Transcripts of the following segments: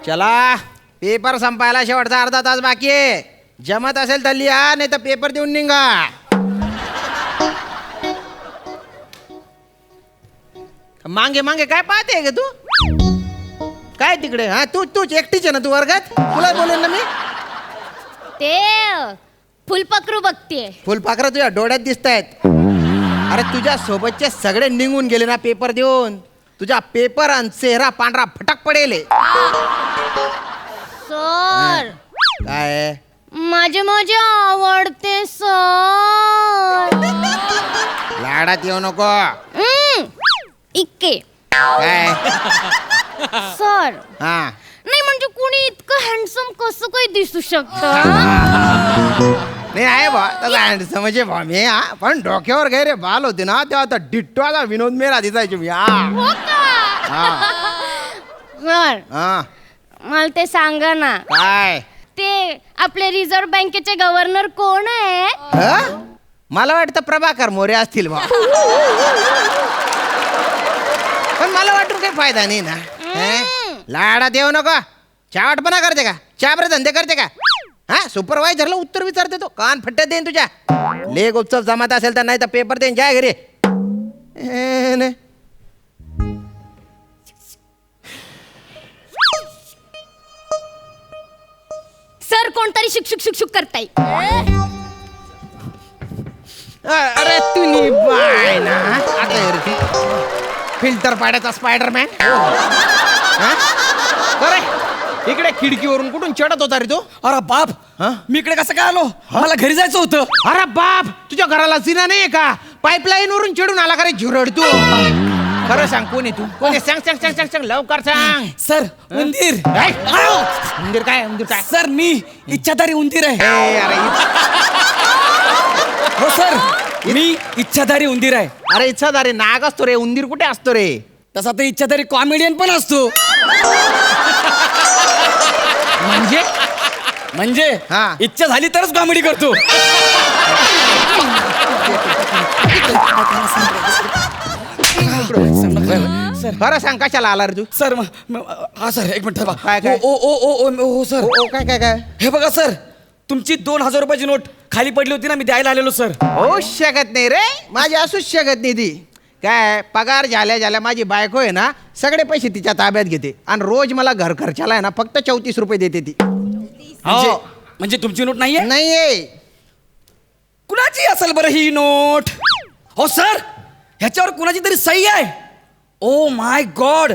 चला पेपर संपायला शेवटचा अर्धा तास बाकी आहे. जमत असेल तर लिहा, नाही तर पेपर देऊन निघा. मागे मागे काय पाहते ग तू? काय तिकडे? हा तूच एकटीच आहे ना तू वर्गात? तुला बोलेल ना मी. ते फुलपाखरू बघतीये. फुलपाखरं तुझ्या डोळ्यात दिसतायत. अरे तुझ्या सोबतचे सगळे निघून गेले ना पेपर देऊन. तुझा पेपर आणि चेहरा पांढरा फटक पडेल. सर काय माझे माझे आवडते सर. लाडात येऊ नको. इके काय सर. हा नाही म्हणजे कुणी इतकं हँडसम कसं काही दिसू शकत? नाही आहे बा तसा म्हणजे बा मी हा पण डोक्यावर गैरे बाल होते ना तेव्हा आता डिट्टोचा विनोद मेरा दिसायचे मी. हो का सर? हा मला ते सांगा ना, काय ते आपले रिझर्व्ह बँकेचे गव्हर्नर कोण आहे? ह? मला वाटतं प्रभाकर मोरे असतील बा. पण मला वाटून काही फायदा नाही ना. लाडात येऊ नको. चावटपणा करते का? चाबरे धंदे करते का? हा सुपरवायझरला उत्तर विचारते तो. कान फट्ट्यात देईन तुझ्या. लेख उत्सव जमात असेल तर नाही तर पेपर देईन. जाय घरी. सर कोणतरी शिक्षक शिक्षक करताय. अरे तुम्ही बाय ना आता फिल्टर पाड्याचा स्पायडरमॅन. अरे इकडे खिडकीवरून कुठून चढत होता रे तू? अरे बाप, मी इकडे कसं काय आलो? मला घरी जायचं होतं. अरे बाप, तुझ्या घराला जिना नाही का? पाईपलाईन वरून चढून आला का रे झुरड तू? खरं सांग कोण आहे तू? कोण आहे? सांग सांग सांग सांग सांग लवकर सांग. सर उंदीर. उंदीर काय? उंदीर काय? सर मी इच्छाधारी उंदीर आहे. अरे हो सर, मी इच्छाधारी उंदीर आहे. अरे इच्छाधारी नाग असतो रे, उंदीर कुठे असतो रे? तसा तर इच्छाधारी कॉमेडियन पण असतो. म्हणजे हा. इच्छा झाली तरच कॉमेडी करतो. खरं सांग कशाला आला रे तू? सर हा सर एक मिनिट थांबा. काय, काय? ओ ओ ओ ओ ओ सर. ओ काय काय काय हे बघा सर, तुमची 2000 रुपयाची नोट खाली पडली होती ना, मी द्यायला आलेलो सर. होऊच शकत नाही रे, माझी असूच शकत नाही ती. काय पगार झाल्या माझी बायको आहे ना सगळे पैसे तिच्या ताब्यात घेते आणि रोज मला घर खर्चाला आहे ना फक्त 34 रुपये देते ती. म्हणजे तुमची नोट नाहीये? नाहीये. कुणाची असेल बरं ही नोट? हो सर, ह्याच्यावर कुणाची तरी सही आहे. ओ माय गॉड,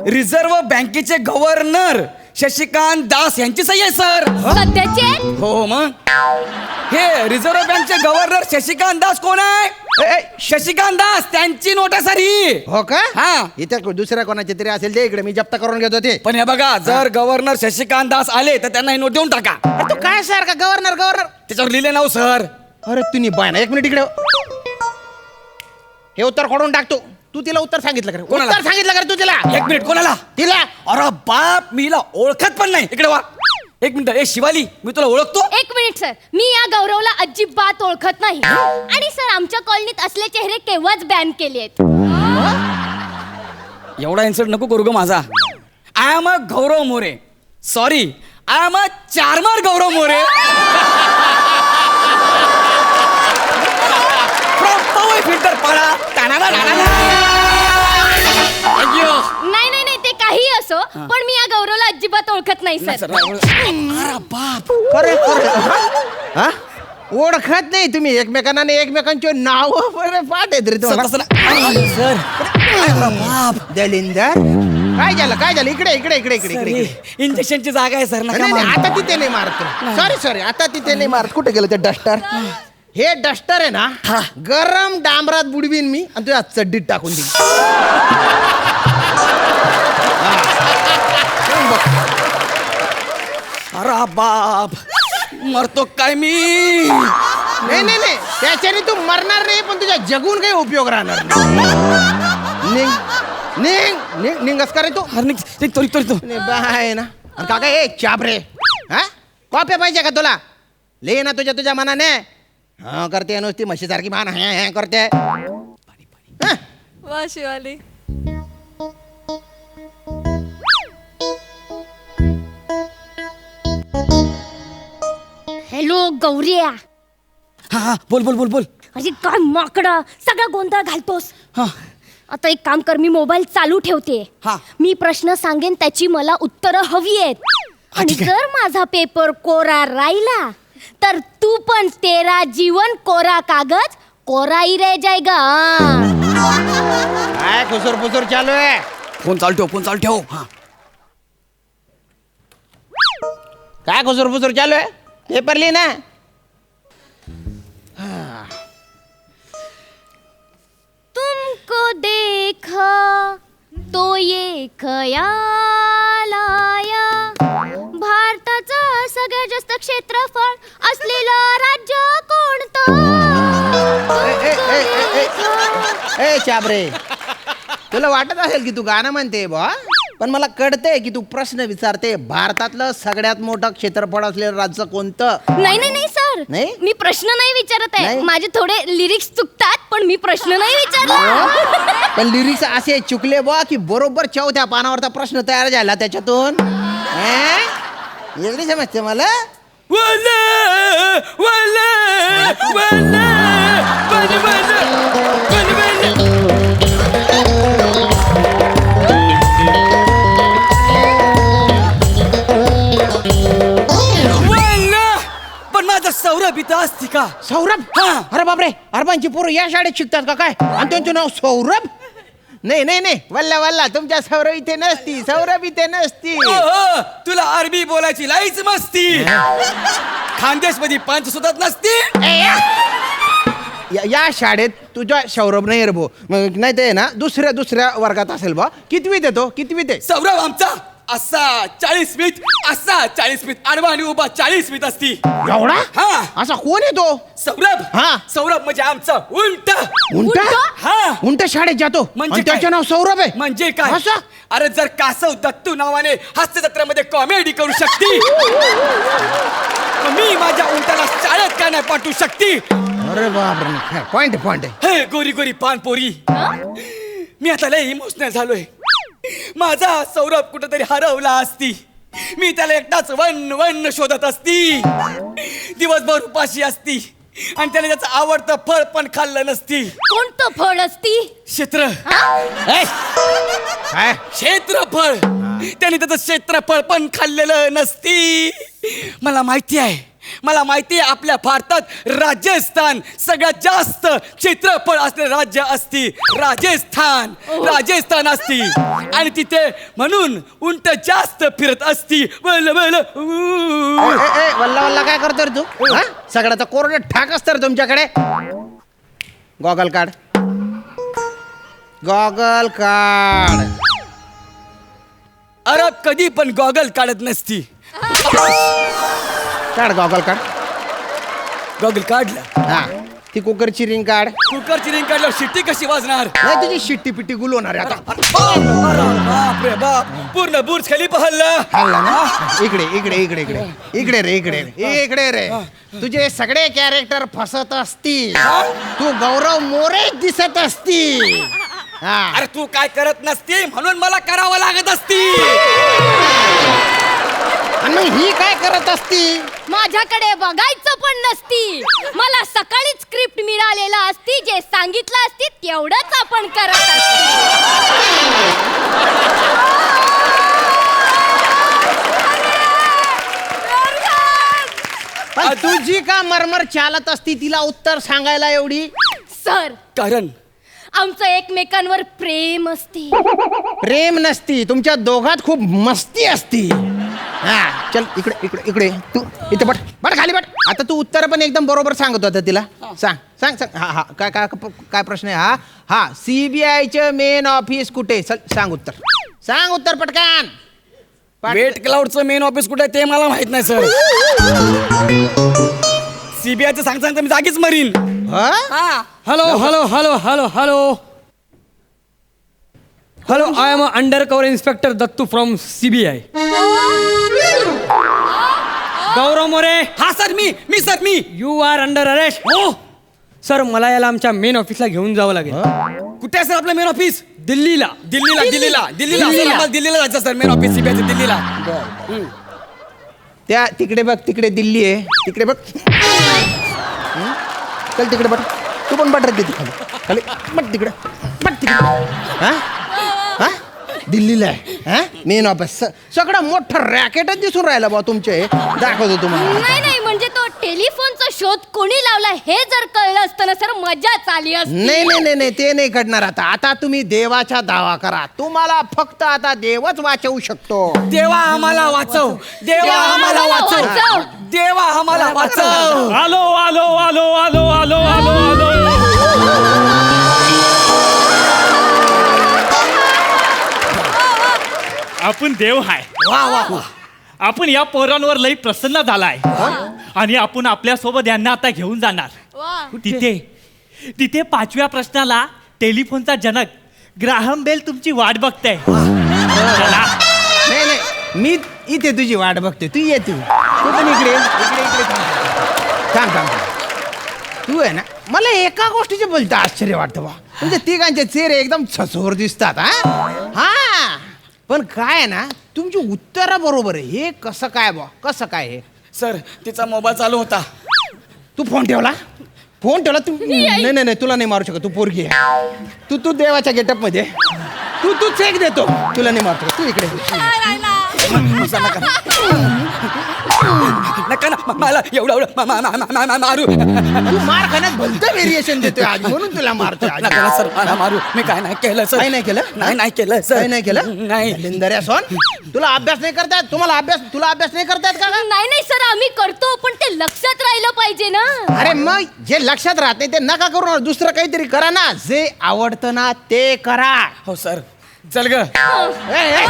रिझर्व्ह बँकेचे गव्हर्नर शशिकांत दास यांची सही आहे सर. सध्याचे हो मग हे रिझर्व्ह बँकचे गव्हर्नर शशिकांत दास कोण आहे? शशिकांत दास त्यांची नोट आहे सर ही. हो का? हा. इथे दुसऱ्या कोणाचे तरी असेल ते इकडे मी जप्त करून घेतो ते. पण हे बघा, जर गव्हर्नर शशिकांत दास आले तर त्यांना ही नोट देऊन टाका. तू काय सर का गव्हर्नर गव्हर्नर? त्याच्यावर लिहिले नाव सर. अरे तुम्ही बाय ना एक मिनिट इकडे. हे उत्तर खोडून टाकतो. तू तिला उत्तर सांगितलं का? कोणाला? उत्तर सांगितलं का तू तिला? एक मिनिट, कोणाला? तिला. अरे बाप, मी हिला ओळखत पण नाही. इकडे वा एक मिनिट. ए शिवाली, मी तुला ओळखतो. एक मिनिट सर, मी या गौरवला अजिबात ओळखत नाही. आणि सर आमच्या कॉलनीत असले चेहरे केव्हाच बॅन केले आहेत. एवढा इन्सल्ट नको करू ग माझा. I am a Gaurav More. Sorry, I am a charmer Gaurav More. Filter पाडा. नाही नाही नाही, ते काही असो, पण मी या गौरवला अजिबात ओळखत नाही सर. अरे बाप, खरे खरे ओळखत नाही तुम्ही एकमेकांना आणि एकमेकांचे नाव पाठ आहेत रे तुम्हाला. सर बाप, दलिंदर काय झालं इकडे इकडे इकडे इकडे इकडे. इंजेक्शनची जागा आहे सर. नाही, नाही, आता तिथे नाही मारत. सॉरी आता तिथे नाही मारत. कुठे गेलं ते डस्टर? हे डस्टर आहे ना गरम डांबरात बुडवीन मी आणि तुझ्या चड्डीत टाकून देईन. अरे बाप, मरतो काय मी? नाही नाही नाही, त्याच्याने तू मरणार नाही पण तुझ्या जगून काही उपयोग राहणार नाही. निघ निघ निघ निघस का रे तू? बाय ना. आणि काका हे चाबरे हा कॉप्या पाहिजे का तुला? ले ना तुझ्या मनाने. हा करते नुसती म्हशीसारखी मान हे करते. वा शिवाली. अयो गौऱ्या, हा बोल बोल बोल बोल. अरे काय माकडा, सगळा गोंधळ घालतोस. हा आता एक काम कर, मी मोबाईल चालू ठेवते. हा. मी प्रश्न सांगेन, त्याची मला उत्तरं हवी आहेत. आणि ठीक आहे. जर माझा पेपर कोरा राहिला तर तू पण तेरा जीवन कोरा कागज कोराई रह जाएगा. काय खुसूर पुसूर चालू आहे? फोन चालू ठेव. हा काय खुसूर पुसूर चालू आहे? पेपर लिही ना. तुमको देखा तो ये खयाल आया, भारताचा सगळ्यात जास्त क्षेत्रफळ असलेलं राज्य कोणतं? ए चाबरे, तुला वाटत असेल की तू गाणं म्हणते बा, पण मला कळतंय की तू प्रश्न विचारते. भारतातलं सगळ्यात मोठं क्षेत्रफळ असलेलं राज्य कोणतं? नाही नाही नाही सर, नाही? मी प्रश्न नाही विचारत आहे. नाही? माझे थोडे लिरिक्स चुकतात, पण मी प्रश्न नाही विचारला. पण लिरिक्स असे चुकले बा की बरोबर चौथ्या पानावरचा प्रश्न तयार झाला त्याच्यातून. एवढी समजते मला. पण माझा सौरभ इथं असती का? सौरभ? हा. अरे बापरे, अरबांची पोरं या शाळेत शिकतात का काय? आणि त्यांचं नाव सौरभ? नाही नाही नाही, वल्ला वल्ला, तुमच्या सौरभ इथे नसती, सौरभ इथे नसती. तुला अरबी बोलायची लाईच मस्ती. खानदेश मध्ये पंच सुद्धा नसती. या शाळेत तुझ्या सौरभ नाही रे भो, नाही ते ना दुसऱ्या वर्गात असेल बा. कितवीत येतो? कितवीत आहे? सौरभ आमचा असा 40 फीट, असा 40 फीट, आडवा आणि उभा 40 फीट असती. एवढा? हा. असा कोण येतो? सौरभ. हा. सौरभ म्हणजे आमचा उंट. उंट? हा. उंट शाळेत जातो म्हणजे आणि काय? त्याचं नाव सौरभ आहे. म्हणजे काय? असं? अरे जर कासव दत्तू नावाने हास्य जत्रेमध्ये कॉमेडी करू शकती, मी माझ्या उंटाला शाळेत का नाही पाठवू शकती? अरे बापरे, पॉइंट आहे. हे गोरी गोरी पानपोरी, मी आता लय इमोशनल झालोय. माझा सौरभ कुठेतरी हरवला असती. मी त्याला एकटाच वन शोधत असती. दिवसभर उपाशी असती आणि त्याने त्याचं आवडतं फळ पण खाल्लं नसती. कोणतं फळ असती? क्षेत्र. ए, काय? क्षेत्रफळ. त्याने त्याचं क्षेत्रफळ पण खाल्लेलं नसती. मला माहिती आहे आपल्या भारतात राजस्थान सगळ्यात जास्त क्षेत्रफळ असलेलं राज्य असती. राजस्थान असती आणि तिथे म्हणून उंट जास्त फिरत असती. वल्ला वल्ला काय करतो रे तू? हा? सगळ्याचा कोरडे ठाक असतं रे तुमच्याकडे. गॉगल काढ. अरे कधी पण गॉगल काढत नसती. काढ गॉगल काढ. गॉगल काढला. हा, ती कुकरची रिंग काढ. कुकरची रिंग काढल्यावर शिट्टी कशी वाजणार? नाही, तुझी शिट्टी पिट्टी गुलवणार आहे आता. बाप रे बाप, पूर्ण बुर्ज खलीफा हल्ला. हल्ला ना? इकडे रे. तुझे सगळे कॅरेक्टर फसत असतील. तू गौरव मोरे दिसत असती. हा. अरे तू काय करत नसती म्हणून मला करावं लागत असती. आणि मग ही काय करत असती? माझ्याकडे बघायचं पण नसती. मला सकाळीच स्क्रिप्ट मिळालेला असती. जे सांगितलं असती तेवढंच आपण करत असती. पण तुझी का मरमर चालत असती तिला उत्तर सांगायला एवढी? सर, कारण आमचं एकमेकांवर प्रेम असते. प्रेम नसती, तुमच्या दोघात खूप मस्ती असती. हा, चल इकडे तू इथे बट खाली बट. आता तू उत्तर पण एकदम बरोबर सांगत होता तिला. सांग. हा काय प्रश्न आहे हा? CBIचं मेन ऑफिस कुठे? सांग उत्तर पटकन. वेट क्लाउडचं मेन ऑफिस कुठे आहे ते मला माहित नाही सर. सीबीआयचं सांगता मी जागीच मरीन. Hello, I am an undercover inspector Dattu from CBI. Gaurav More. हा सर, मी यू आर अंडर अरेस्ट. हो. सर, मला याला आमच्या मेन ऑफिसला घेऊन जावं लागेल. कुठे आहे सर आपलं मेन ऑफिस? दिल्लीला. दिल्लीला जायचं सर, मेन ऑफिस सीबीआयचं दिल्लीला. त्या तिकडे बघ, तिकडे दिल्ली आहे, तिकडे बघ. चल तिकडे बट, तू पण बट रे खाली खाली, बट तिकडे, बट तिकडे. हा हा दिल्लीला आहे, हा मेन ऑफिस. सगळं मोठं रॅकेटच दिसून राहिलं बा तुमचे. दाखवतो तुम्हाला. नाही म्हणजे तो टेलिफोनचा शोध कोणी लावला हे जर कळलं असतं ना सर, मजाच आली असती. नाही ते नाही घडणार. आता तुम्ही देवाचा दावा करा. तुम्हाला फक्त आता देवच वाचवू शकतो. देवा आम्हाला वाचव, देवा आम्हाला वाचव, देवा आम्हाला वाचव. आलो आलो आलो आलो आलो आलो आलो. आपण देव हाय. वा वा वा. आपण या पोरांवर लई प्रसन्न झालाय आणि आपण आपल्या सोबत यांना आता घेऊन जाणार. तिथे 5व्या प्रश्नाला टेलिफोनचा जनक ग्राहम बेल तुमची वाट बघताय. चला. नाही मी इथे तुझी वाट बघते. तू ये, तू पण इकडे इकडे इकडे थांब. तू आहे ना, मला एका गोष्टीचे बोलता आश्चर्य वाटतं बा. तुझे तिघांचे चेहरे एकदम छसोर दिसतात. हा पण काय आहे ना, तुमची उत्तर बरोबर आहे. हे कसं काय बा, कसं काय हे? सर तिचा मोबाईल चालू होता. तू फोन ठेवला तू? नाही तुला नाही मारू शकत. तू पोरगी आहे. तू देवाच्या गेटअप मध्ये तू चेक देतो. तुला नाही मारू शकत. तू इकडे नका ना मला एवढं मारू. तू मार खाण्यात भलतं व्हेरिएशन देतोय आज, म्हणून तुला मारतोय आज. नका सर मला मारू. मी काय नाही केलं सर. काय नाही केलं? नाही केलं सर. काय नाही केलं? नाही. लिंदऱ्या सोन, तुला अभ्यास नाही करतायत? तुला अभ्यास नाही करतायत का? नाही सर, आम्ही करतो पण ते लक्षात राहिलं पाहिजे ना. अरे मग जे लक्षात राहत नाही ते नका करू ना. दुसरं काहीतरी करा ना. जे आवडतं ना ते करा. हो सर. चल ग. ए, ए.